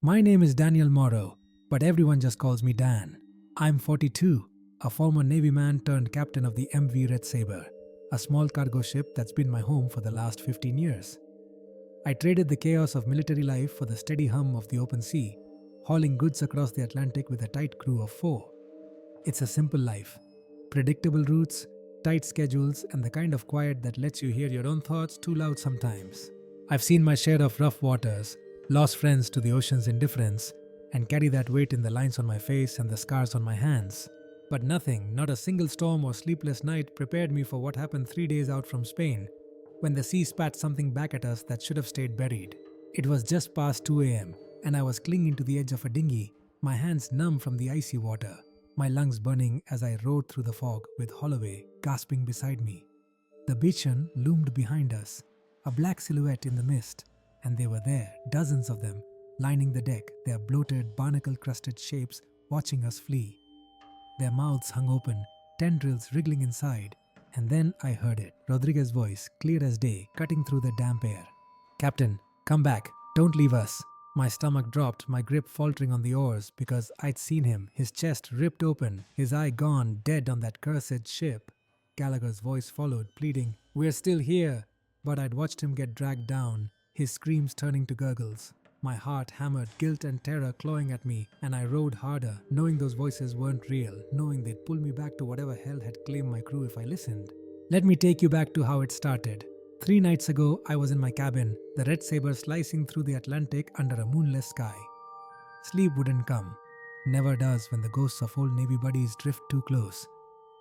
My name is Daniel Morrow, but everyone just calls me Dan. I'm 42, a former Navy man turned captain of the MV Red Sabre, a small cargo ship that's been my home for the last 15 years. I traded the chaos of military life for the steady hum of the open sea, hauling goods across the Atlantic with a tight crew of four. It's a simple life. Predictable routes, tight schedules, and the kind of quiet that lets you hear your own thoughts too loud sometimes. I've seen my share of rough waters, lost friends to the ocean's indifference, and carry that weight in the lines on my face and the scars on my hands. But nothing, not a single storm or sleepless night, prepared me for what happened 3 days out from Spain, when the sea spat something back at us that should have stayed buried. It was just past 2 a.m., and I was clinging to the edge of a dinghy, my hands numb from the icy water, my lungs burning as I rode through the fog with Holloway gasping beside me. The Beacon loomed behind us, a black silhouette in the mist, and they were there, dozens of them, lining the deck, their bloated, barnacle-crusted shapes watching us flee. Their mouths hung open, tendrils wriggling inside, and then I heard it, Rodriguez's voice, clear as day, cutting through the damp air. "Captain, come back, don't leave us." My stomach dropped, my grip faltering on the oars because I'd seen him, his chest ripped open, his eye gone, dead on that cursed ship. Gallagher's voice followed, pleading, "We're still here." But I'd watched him get dragged down, his screams turning to gurgles. My heart hammered, guilt and terror clawing at me, and I rowed harder, knowing those voices weren't real, knowing they'd pull me back to whatever hell had claimed my crew if I listened. Let me take you back to how it started. 3 nights ago, I was in my cabin, the Red Sabre slicing through the Atlantic under a moonless sky. Sleep wouldn't come. Never does when the ghosts of old Navy buddies drift too close.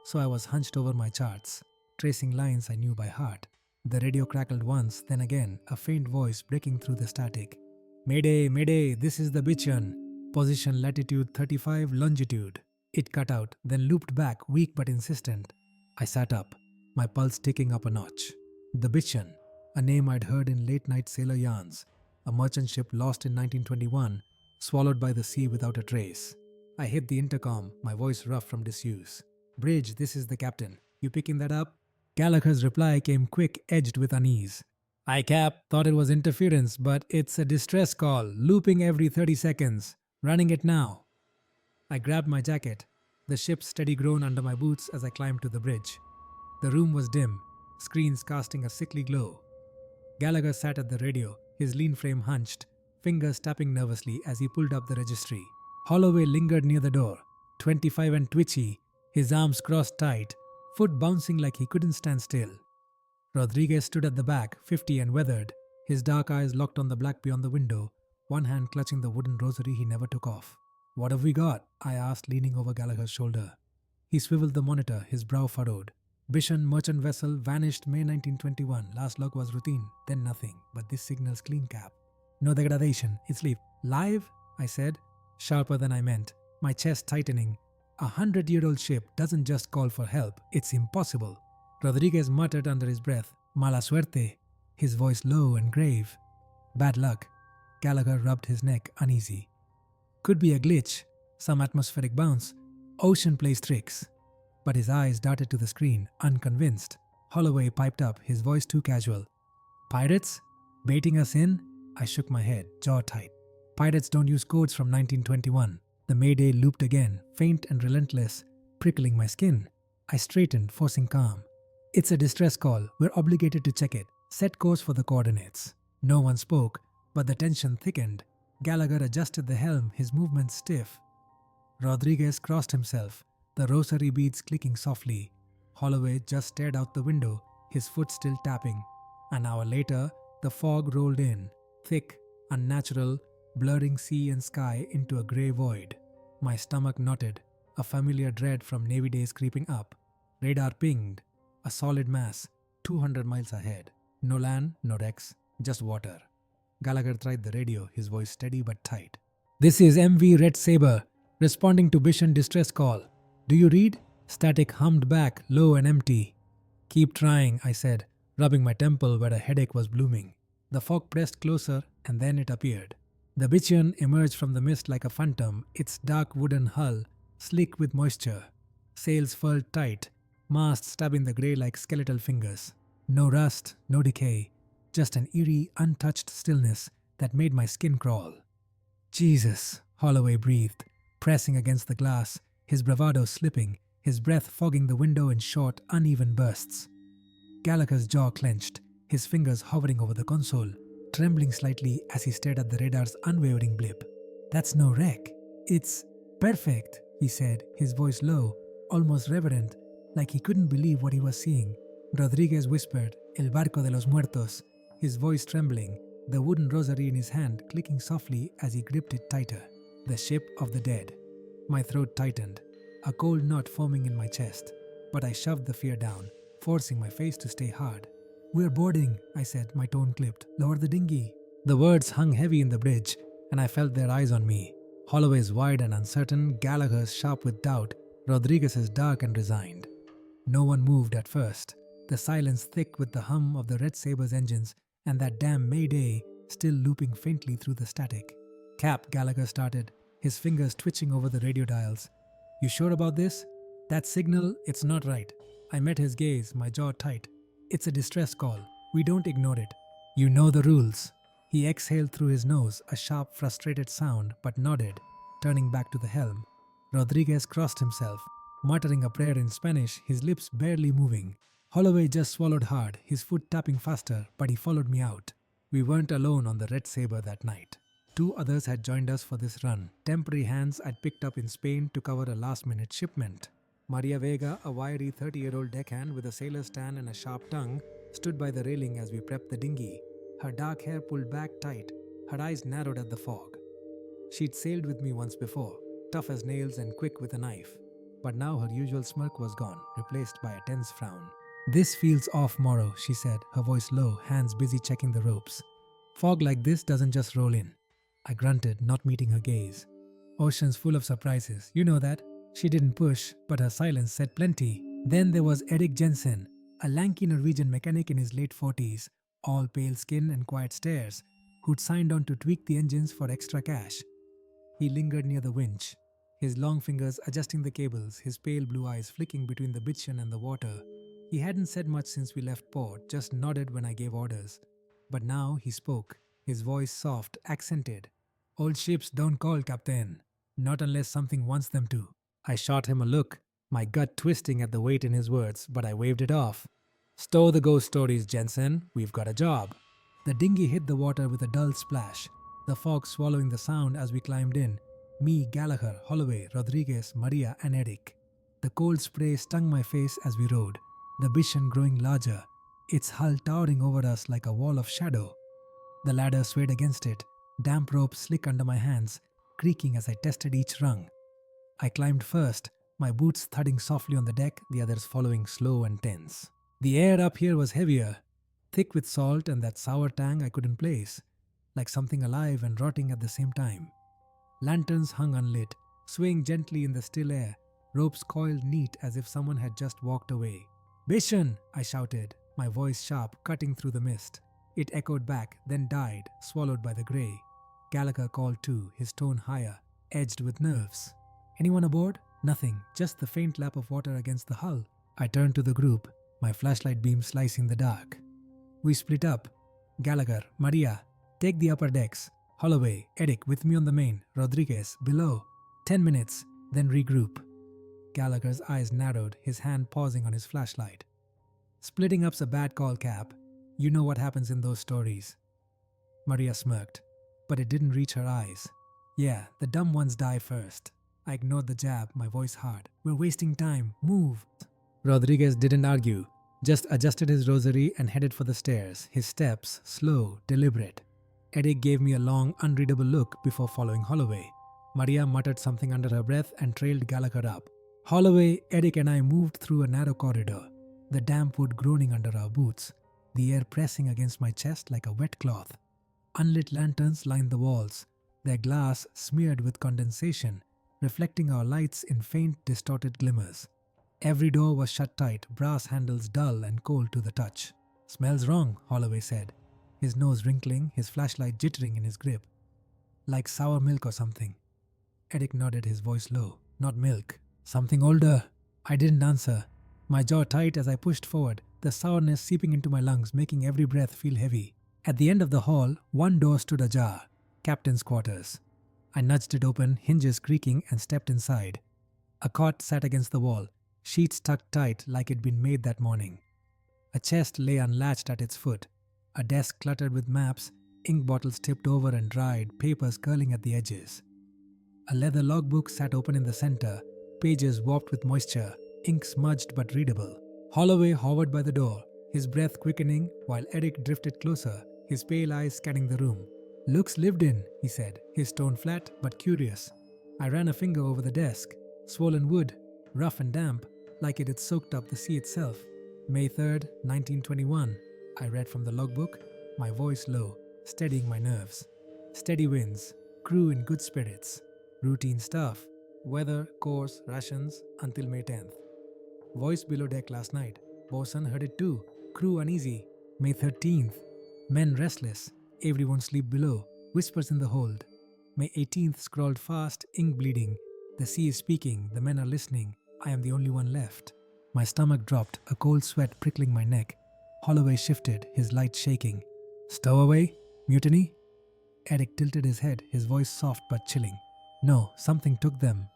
So I was hunched over my charts, tracing lines I knew by heart. The radio crackled once, then again, a faint voice breaking through the static. "Mayday, Mayday, this is the Beacon. Position latitude 35, longitude." It cut out, then looped back, weak but insistent. I sat up, my pulse ticking up a notch. The Beacon, a name I'd heard in late-night sailor yarns, a merchant ship lost in 1921, swallowed by the sea without a trace. I hit the intercom, my voice rough from disuse. "Bridge, this is the captain. You picking that up?" Gallagher's reply came quick, edged with unease. "Aye, Cap. Thought it was interference, but it's a distress call, looping every 30 seconds. Running it now." I grabbed my jacket, the ship's steady groan under my boots as I climbed to the bridge. The room was dim, screens casting a sickly glow. Gallagher sat at the radio, his lean frame hunched, fingers tapping nervously as he pulled up the registry. Holloway lingered near the door, 25 and twitchy, his arms crossed tight, foot bouncing like he couldn't stand still. Rodriguez stood at the back, 50 and weathered, his dark eyes locked on the black beyond the window, one hand clutching the wooden rosary he never took off. "What have we got?" I asked, leaning over Gallagher's shoulder. He swiveled the monitor, his brow furrowed. "Bichon merchant vessel vanished May 1921. Last log was routine, then nothing, but this signals clean, Cap. No degradation, it's leave." "Live?" I said, sharper than I meant, my chest tightening. 100-year-old ship doesn't just call for help, it's impossible. Rodriguez muttered under his breath, "Mala suerte," his voice low and grave. "Bad luck." Gallagher rubbed his neck, uneasy. "Could be a glitch, some atmospheric bounce. Ocean plays tricks." But his eyes darted to the screen, unconvinced. Holloway piped up, his voice too casual. "Pirates? Baiting us in?" I shook my head, jaw tight. "Pirates don't use codes from 1921. The Mayday looped again, faint and relentless, prickling my skin. I straightened, forcing calm. "It's a distress call. We're obligated to check it. Set course for the coordinates." No one spoke, but the tension thickened. Gallagher adjusted the helm, his movements stiff. Rodriguez crossed himself, the rosary beads clicking softly. Holloway just stared out the window, his foot still tapping. An hour later, the fog rolled in, thick, unnatural, blurring sea and sky into a grey void. My stomach knotted, a familiar dread from Navy days creeping up. Radar pinged, a solid mass, 200 miles ahead. No land, no wrecks, just water. Gallagher tried the radio, his voice steady but tight. "This is MV Red Sabre, responding to Bichon distress call. Do you read?" Static hummed back, low and empty. "Keep trying," I said, rubbing my temple where a headache was blooming. The fog pressed closer, and then it appeared. The Bichon emerged from the mist like a phantom, its dark wooden hull slick with moisture. Sails furled tight, masts stabbing the grey like skeletal fingers. No rust, no decay, just an eerie, untouched stillness that made my skin crawl. Jesus, Holloway breathed, pressing against the glass, his bravado slipping, his breath fogging the window in short, uneven bursts. Gallagher's jaw clenched, his fingers hovering over the console, trembling slightly as he stared at the radar's unwavering blip. That's no wreck. It's perfect, he said, his voice low, almost reverent, like he couldn't believe what he was seeing. Rodriguez whispered, El barco de los muertos, his voice trembling, the wooden rosary in his hand clicking softly as he gripped it tighter. The ship of the dead. My throat tightened, a cold knot forming in my chest, but I shoved the fear down, forcing my face to stay hard. We're boarding, I said, my tone clipped. Lower the dinghy. The words hung heavy in the bridge, and I felt their eyes on me. Holloway's wide and uncertain, Gallagher's sharp with doubt, Rodriguez's dark and resigned. No one moved at first, the silence thick with the hum of the Red Saber's engines and that damn Mayday still looping faintly through the static. Cap, Gallagher started, his fingers twitching over the radio dials. You sure about this? That signal, it's not right. I met his gaze, my jaw tight. It's a distress call. We don't ignore it. You know the rules. He exhaled through his nose, a sharp, frustrated sound, but nodded, turning back to the helm. Rodriguez crossed himself, muttering a prayer in Spanish, his lips barely moving. Holloway just swallowed hard, his foot tapping faster, but he followed me out. We weren't alone on the Red Saber that night. 2 others had joined us for this run, temporary hands I'd picked up in Spain to cover a last-minute shipment. Maria Vega, a wiry 30-year-old deckhand with a sailor's tan and a sharp tongue, stood by the railing as we prepped the dinghy, her dark hair pulled back tight, her eyes narrowed at the fog. She'd sailed with me once before, tough as nails and quick with a knife, but now her usual smirk was gone, replaced by a tense frown. This feels off, Morrow, she said, her voice low, hands busy checking the ropes. Fog like this doesn't just roll in. I grunted, not meeting her gaze. Ocean's full of surprises, you know that. She didn't push, but her silence said plenty. Then there was Erik Jensen, a lanky Norwegian mechanic in his late 40s, all pale skin and quiet stares, who'd signed on to tweak the engines for extra cash. He lingered near the winch, his long fingers adjusting the cables, his pale blue eyes flicking between the bittern and the water. He hadn't said much since we left port, just nodded when I gave orders. But now he spoke, his voice soft, accented. Old ships don't call, Captain. Not unless something wants them to. I shot him a look, my gut twisting at the weight in his words, but I waved it off. Stow the ghost stories, Jensen. We've got a job. The dinghy hit the water with a dull splash, the fog swallowing the sound as we climbed in. Me, Gallagher, Holloway, Rodriguez, Maria, and Erik. The cold spray stung my face as we rode, the bichon growing larger, its hull towering over us like a wall of shadow. The ladder swayed against it, damp rope slick under my hands, creaking as I tested each rung. I climbed first, my boots thudding softly on the deck, the others following slow and tense. The air up here was heavier, thick with salt and that sour tang I couldn't place, like something alive and rotting at the same time. Lanterns hung unlit, swaying gently in the still air, ropes coiled neat as if someone had just walked away. Bichon! I shouted, my voice sharp, cutting through the mist. It echoed back, then died, swallowed by the grey. Gallagher called too, his tone higher, edged with nerves. Anyone aboard? Nothing, just the faint lap of water against the hull. I turned to the group, my flashlight beam slicing the dark. We split up. Gallagher, Maria, take the upper decks. Holloway, Erik with me on the main, Rodriguez, below. 10 minutes, then regroup. Gallagher's eyes narrowed, his hand pausing on his flashlight. Splitting up's a bad call, Cap. You know what happens in those stories. Maria smirked, but it didn't reach her eyes. Yeah, the dumb ones die first. I ignored the jab, my voice hard. We're wasting time. Move. Rodriguez didn't argue, just adjusted his rosary and headed for the stairs, his steps slow, deliberate. Erik gave me a long, unreadable look before following Holloway. Maria muttered something under her breath and trailed Gallagher up. Holloway, Erik and I moved through a narrow corridor, the damp wood groaning under our boots, the air pressing against my chest like a wet cloth. Unlit lanterns lined the walls, their glass smeared with condensation, reflecting our lights in faint, distorted glimmers. Every door was shut tight, brass handles dull and cold to the touch. Smells wrong, Holloway said, his nose wrinkling, his flashlight jittering in his grip. Like sour milk or something. Erik nodded, his voice low. Not milk. Something older. I didn't answer, my jaw tight as I pushed forward, the sourness seeping into my lungs, making every breath feel heavy. At the end of the hall, one door stood ajar. Captain's quarters. I nudged it open, hinges creaking, and stepped inside. A cot sat against the wall, sheets tucked tight like it'd been made that morning. A chest lay unlatched at its foot, a desk cluttered with maps, ink bottles tipped over and dried, papers curling at the edges. A leather logbook sat open in the center, pages warped with moisture, ink smudged but readable. Holloway hovered by the door, his breath quickening while Eric drifted closer, his pale eyes scanning the room. "Looks lived in," he said, his tone flat but curious. I ran a finger over the desk. Swollen wood, rough and damp, like it had soaked up the sea itself. May 3rd, 1921, I read from the logbook, my voice low, steadying my nerves. Steady winds, crew in good spirits. Routine stuff, weather, course, rations, until May 10th. Voice below deck last night. Bosun heard it too. Crew uneasy. May 13th. Men restless. Everyone sleep below. Whispers in the hold. May 18th scrawled fast, ink bleeding. The sea is speaking. The men are listening. I am the only one left. My stomach dropped, a cold sweat prickling my neck. Holloway shifted, his light shaking. "Stowaway? Mutiny?" Eric tilted his head, his voice soft but chilling. "No, something took them."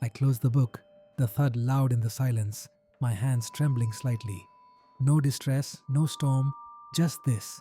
I closed the book, the thud loud in the silence, my hands trembling slightly. No distress, no storm, just this.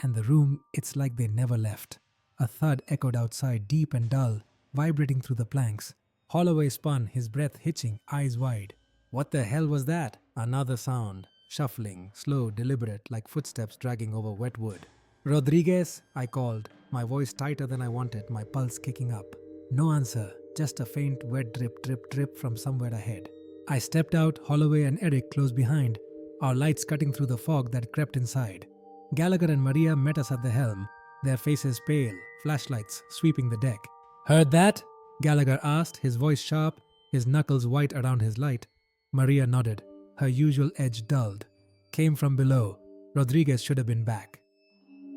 And the room, it's like they never left. A thud echoed outside, deep and dull, vibrating through the planks. Holloway spun, his breath hitching, eyes wide. "What the hell was that?" Another sound, shuffling, slow, deliberate, like footsteps dragging over wet wood. "Rodriguez," I called, my voice tighter than I wanted, my pulse kicking up. No answer, just a faint wet drip, drip, drip from somewhere ahead. I stepped out, Holloway and Eric close behind, our lights cutting through the fog that crept inside. Gallagher and Maria met us at the helm, their faces pale, flashlights sweeping the deck. "Heard that?" Gallagher asked, his voice sharp, his knuckles white around his light. Maria nodded, her usual edge dulled. "Came from below. Rodriguez should have been back."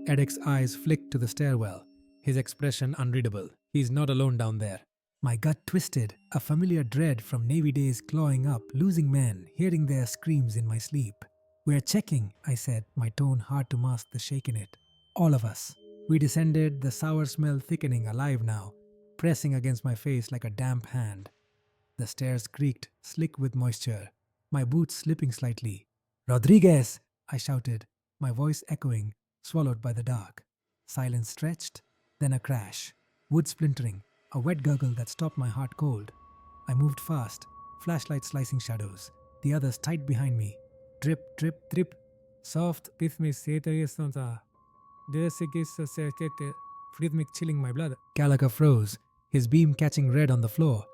Eric's eyes flicked to the stairwell, his expression unreadable. He's not alone down there. My gut twisted, a familiar dread from Navy days clawing up, losing men, hearing their screams in my sleep. "We're checking," I said, my tone hard to mask the shake in it. "All of us." We descended, the sour smell thickening, alive now, pressing against my face like a damp hand. The stairs creaked, slick with moisture, my boots slipping slightly. "Rodriguez!" I shouted, my voice echoing, swallowed by the dark. Silence stretched, then a crash. Wood splintering, a wet gurgle that stopped my heart cold. I moved fast, flashlight slicing shadows, the others tight behind me. Drip, drip, drip. Soft, rhythmic chilling my blood. Gallagher froze, his beam catching red on the floor.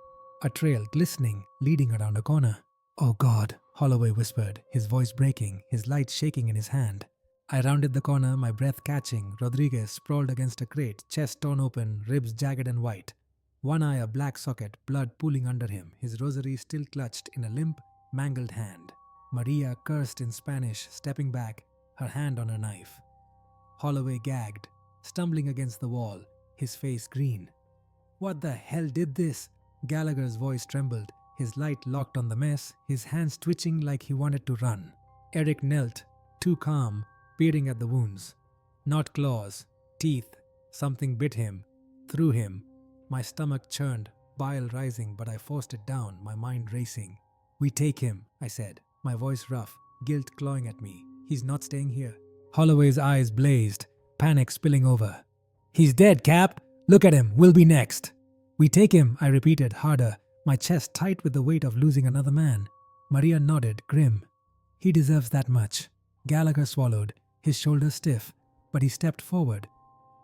A trail glistening, leading around a corner. "Oh God," Holloway whispered, his voice breaking, his light shaking in his hand. I rounded the corner, my breath catching. Rodriguez sprawled against a crate, chest torn open, ribs jagged and white. One eye a black socket, blood pooling under him, his rosary still clutched in a limp, mangled hand. Maria cursed in Spanish, stepping back, her hand on her knife. Holloway gagged, stumbling against the wall, his face green. "What the hell did this?" Gallagher's voice trembled, his light locked on the mess, his hands twitching like he wanted to run. Eric knelt, too calm, peering at the wounds. Not claws, teeth. Something bit him, through him. My stomach churned, bile rising, but I forced it down, my mind racing. "We take him," I said, my voice rough, guilt clawing at me. "He's not staying here." Holloway's eyes blazed, panic spilling over. "He's dead, Cap! Look at him, we'll be next." "We take him," I repeated, harder, my chest tight with the weight of losing another man. Maria nodded, grim. "He deserves that much." Gallagher swallowed, his shoulders stiff, but he stepped forward.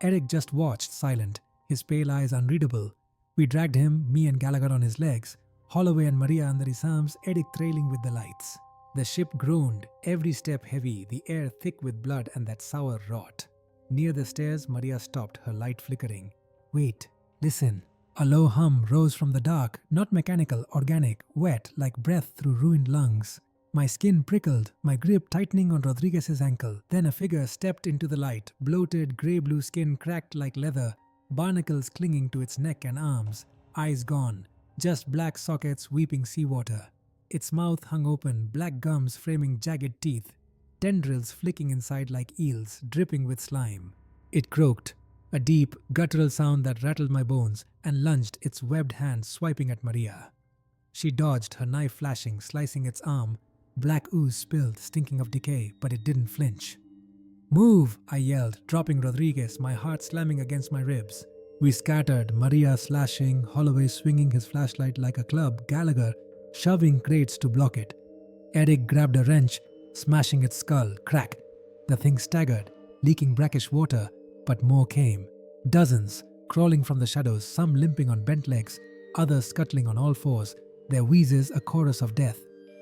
Eric just watched, silent, his pale eyes unreadable. We dragged him, me and Gallagher on his legs, Holloway and Maria under his arms, Eric trailing with the lights. The ship groaned, every step heavy, the air thick with blood and that sour rot. Near the stairs, Maria stopped, her light flickering. "Wait, listen." A low hum rose from the dark, not mechanical, organic, wet, like breath through ruined lungs. My skin prickled, my grip tightening on Rodriguez's ankle. Then a figure stepped into the light, bloated, grey-blue skin cracked like leather, barnacles clinging to its neck and arms, eyes gone, just black sockets weeping seawater. Its mouth hung open, black gums framing jagged teeth, tendrils flicking inside like eels, dripping with slime. It croaked, a deep, guttural sound that rattled my bones, and lunged, its webbed hand swiping at Maria. She dodged, her knife flashing, slicing its arm. Black ooze spilled, stinking of decay, but it didn't flinch. "Move!" I yelled, dropping Rodriguez, my heart slamming against my ribs. We scattered, Maria slashing, Holloway swinging his flashlight like a club, Gallagher shoving crates to block it. Eric grabbed a wrench, smashing its skull. Crack! The thing staggered, leaking brackish water, but more came. Dozens, crawling from the shadows, some limping on bent legs, others scuttling on all fours, their wheezes a chorus of death.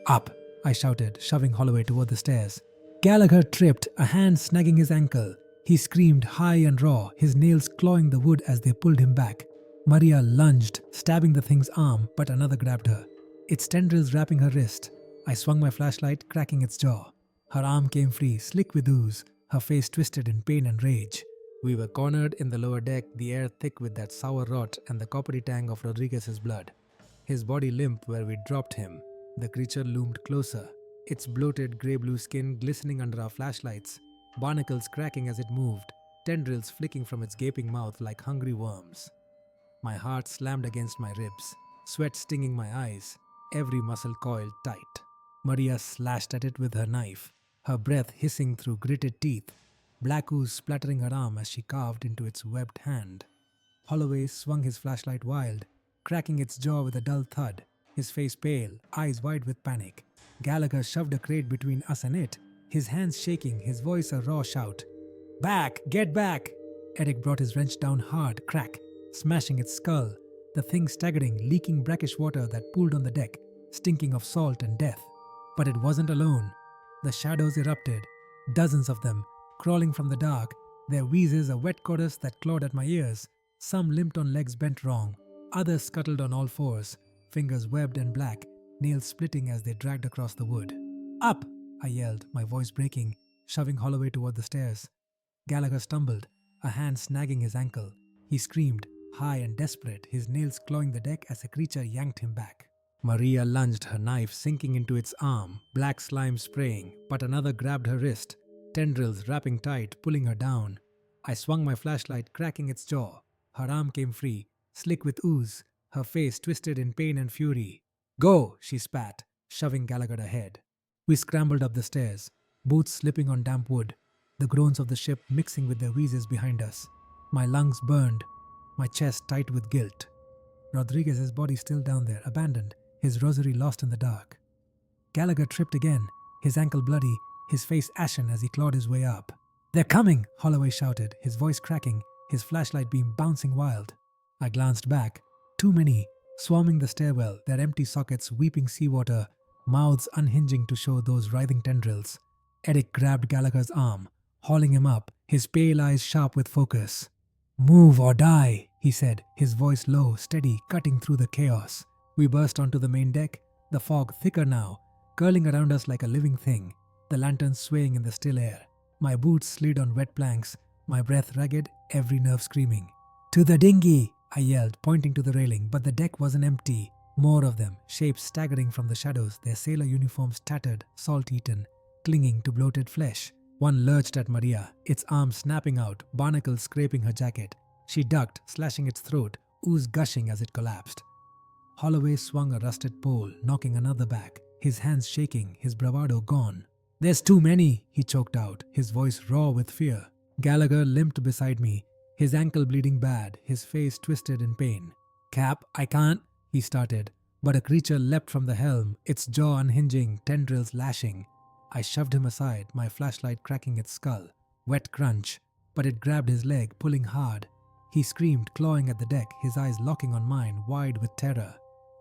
"Up!" I shouted, shoving Holloway toward the stairs. Gallagher tripped, a hand snagging his ankle. He screamed high and raw, his nails clawing the wood as they pulled him back. Maria lunged, stabbing the thing's arm, but another grabbed her, its tendrils wrapping her wrist. I swung my flashlight, cracking its jaw. Her arm came free, slick with ooze, her face twisted in pain and rage. We were cornered in the lower deck, the air thick with that sour rot and the coppery tang of Rodriguez's blood. His body limp where we dropped him. The creature loomed closer, its bloated grey-blue skin glistening under our flashlights, barnacles cracking as it moved, tendrils flicking from its gaping mouth like hungry worms. My heart slammed against my ribs, sweat stinging my eyes, every muscle coiled tight. Maria slashed at it with her knife, her breath hissing through gritted teeth, black ooze splattering her arm as she carved into its webbed hand. Holloway swung his flashlight wild, cracking its jaw with a dull thud, his face pale, eyes wide with panic. Gallagher shoved a crate between us and it, his hands shaking, his voice a raw shout. "Back! Get back!" Eric brought his wrench down hard, crack, smashing its skull, the thing staggering, leaking brackish water that pooled on the deck, stinking of salt and death. But it wasn't alone. The shadows erupted, dozens of them, crawling from the dark, their wheezes a wet chorus that clawed at my ears. Some limped on legs bent wrong, others scuttled on all fours, fingers webbed and black, nails splitting as they dragged across the wood. "Up!" I yelled, my voice breaking, shoving Holloway toward the stairs. Gallagher stumbled, a hand snagging his ankle. He screamed, high and desperate, his nails clawing the deck as the creature yanked him back. Maria lunged, her knife sinking into its arm, black slime spraying, but another grabbed her wrist, tendrils wrapping tight, pulling her down. I swung my flashlight, cracking its jaw. Her arm came free, slick with ooze, her face twisted in pain and fury. "Go!" she spat, shoving Gallagher ahead. We scrambled up the stairs, boots slipping on damp wood, the groans of the ship mixing with their wheezes behind us. My lungs burned, my chest tight with guilt. Rodriguez's body still down there, abandoned, his rosary lost in the dark. Gallagher tripped again, his ankle bloody, his face ashen as he clawed his way up. "They're coming!" Holloway shouted, his voice cracking, his flashlight beam bouncing wild. I glanced back. Too many, swarming the stairwell, their empty sockets weeping seawater, mouths unhinging to show those writhing tendrils. Eric grabbed Gallagher's arm, hauling him up, his pale eyes sharp with focus. "Move or die," he said, his voice low, steady, cutting through the chaos. We burst onto the main deck, the fog thicker now, curling around us like a living thing, the lanterns swaying in the still air. My boots slid on wet planks, my breath ragged, every nerve screaming. "To the dinghy!" I yelled, pointing to the railing, but the deck wasn't empty. More of them, shapes staggering from the shadows, their sailor uniforms tattered, salt-eaten, clinging to bloated flesh. One lurched at Maria, its arm snapping out, barnacles scraping her jacket. She ducked, slashing its throat, ooze gushing as it collapsed. Holloway swung a rusted pole, knocking another back, his hands shaking, his bravado gone. "There's too many," he choked out, his voice raw with fear. Gallagher limped beside me, his ankle bleeding bad, his face twisted in pain. "Cap, I can't," he started, but a creature leapt from the helm, its jaw unhinging, tendrils lashing. I shoved him aside, my flashlight cracking its skull. Wet crunch, but it grabbed his leg, pulling hard. He screamed, clawing at the deck, his eyes locking on mine, wide with terror.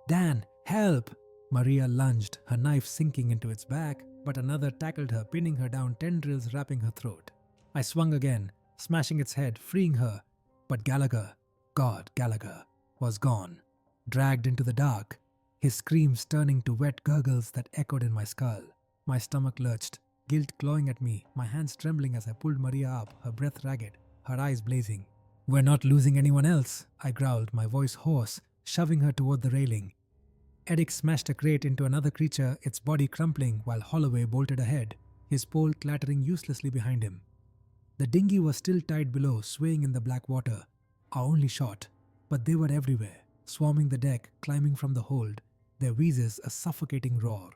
"Dan, help!" Maria lunged, her knife sinking into its back, but another tackled her, pinning her down, tendrils wrapping her throat. I swung again, smashing its head, freeing her, but Gallagher, God, Gallagher, was gone, dragged into the dark, his screams turning to wet gurgles that echoed in my skull. My stomach lurched, guilt clawing at me, my hands trembling as I pulled Maria up, her breath ragged, her eyes blazing. "We're not losing anyone else," I growled, my voice hoarse, shoving her toward the railing. Eric smashed a crate into another creature, its body crumpling, while Holloway bolted ahead, his pole clattering uselessly behind him. The dinghy was still tied below, swaying in the black water. Our only shot. But they were everywhere, swarming the deck, climbing from the hold, their wheezes a suffocating roar.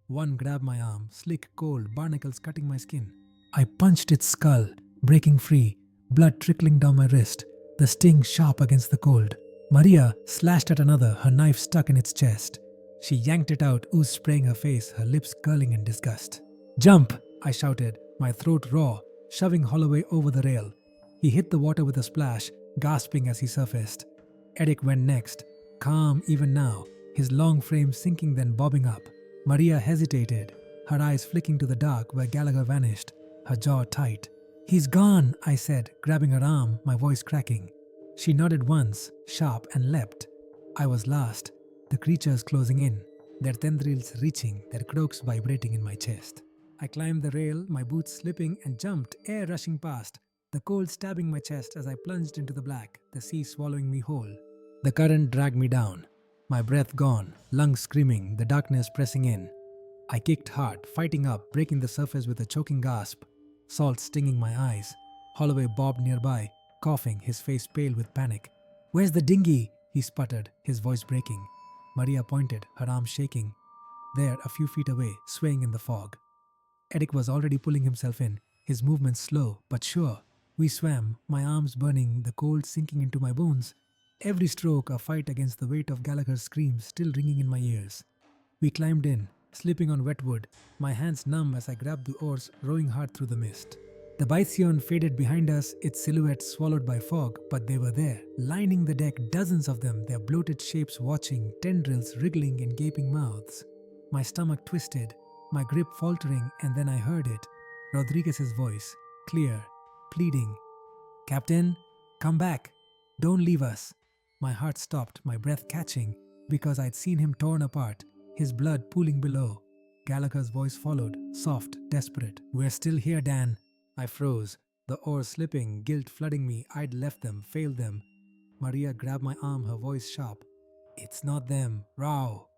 One grabbed my arm, slick, cold, barnacles cutting my skin. I punched its skull, breaking free, blood trickling down my wrist, the sting sharp against the cold. Maria slashed at another, her knife stuck in its chest. She yanked it out, ooze spraying her face, her lips curling in disgust. "Jump!" I shouted, my throat raw, shoving Holloway over the rail. He hit the water with a splash, gasping as he surfaced. Eric went next, calm even now, his long frame sinking then bobbing up. Maria hesitated, her eyes flicking to the dark where Gallagher vanished, her jaw tight. "He's gone," I said, grabbing her arm, my voice cracking. She nodded once, sharp, and leapt. I was last, the creatures closing in, their tendrils reaching, their croaks vibrating in my chest. I climbed the rail, my boots slipping, and jumped, air rushing past, the cold stabbing my chest as I plunged into the black, the sea swallowing me whole. The current dragged me down, my breath gone, lungs screaming, the darkness pressing in. I kicked hard, fighting up, breaking the surface with a choking gasp, salt stinging my eyes. Holloway bobbed nearby, coughing, his face pale with panic. "Where's the dinghy?" he sputtered, his voice breaking. Maria pointed, her arm shaking. There, a few feet away, swaying in the fog. Eric was already pulling himself in, his movements slow but sure. We swam, my arms burning, the cold sinking into my bones. Every stroke a fight against the weight of Gallagher's screams still ringing in my ears. We climbed in, slipping on wet wood, my hands numb as I grabbed the oars, rowing hard through the mist. The Bison faded behind us, its silhouette swallowed by fog, but they were there, lining the deck, dozens of them, their bloated shapes watching, tendrils wriggling in gaping mouths. My stomach twisted, my grip faltering, and then I heard it, Rodriguez's voice, clear, pleading. "Captain, come back. Don't leave us." My heart stopped, my breath catching, because I'd seen him torn apart, his blood pooling below. Gallagher's voice followed, soft, desperate. "We're still here, Dan." I froze, the oars slipping, guilt flooding me. I'd left them, failed them. Maria grabbed my arm, her voice sharp. "It's not them, Rao."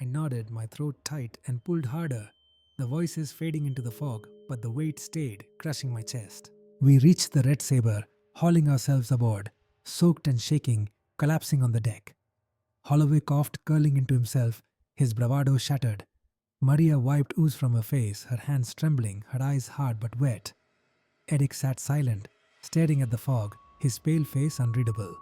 I nodded, my throat tight, and pulled harder. The voices fading into the fog, but the weight stayed, crushing my chest. We reached the Red Saber, hauling ourselves aboard, soaked and shaking, collapsing on the deck. Holloway coughed, curling into himself, his bravado shattered. Maria wiped ooze from her face, her hands trembling, her eyes hard but wet. Eric sat silent, staring at the fog, his pale face unreadable.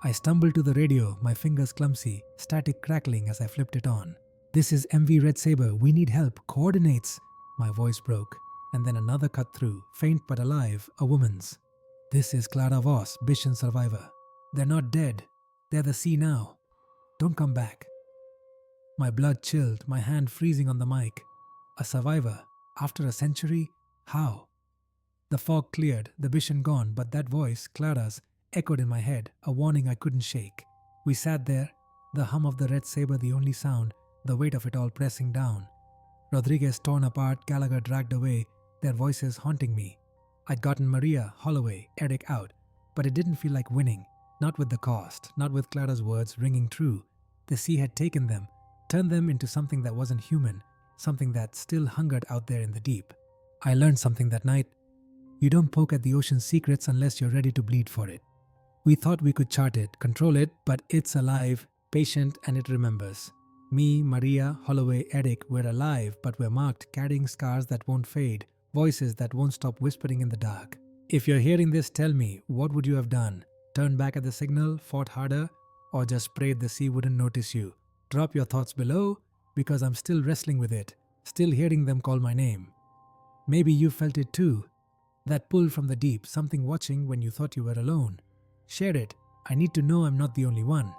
I stumbled to the radio, my fingers clumsy, static crackling as I flipped it on. "This is MV Red Saber, we need help, coordinates." My voice broke, and then another cut through, faint but alive, a woman's. "This is Clara Voss, Bishan survivor. They're not dead, they're the sea now. Don't come back." My blood chilled, my hand freezing on the mic. A survivor? After a century? How? The fog cleared, the Bishan gone, but that voice, Clara's, echoed in my head, a warning I couldn't shake. We sat there, the hum of the Red Saber the only sound, the weight of it all pressing down. Rodriguez torn apart, Gallagher dragged away, their voices haunting me. I'd gotten Maria, Holloway, Eric out, but it didn't feel like winning. Not with the cost, not with Clara's words ringing true. The sea had taken them, turned them into something that wasn't human, something that still hungered out there in the deep. I learned something that night. You don't poke at the ocean's secrets unless you're ready to bleed for it. We thought we could chart it, control it, but it's alive, patient, and it remembers. Me, Maria, Holloway, Eric, we're alive, but we're marked, carrying scars that won't fade, voices that won't stop whispering in the dark. If you're hearing this, tell me, what would you have done? Turned back at the signal, fought harder, or just prayed the sea wouldn't notice you? Drop your thoughts below, because I'm still wrestling with it, still hearing them call my name. Maybe you felt it too. That pull from the deep, something watching when you thought you were alone. Share it. I need to know I'm not the only one.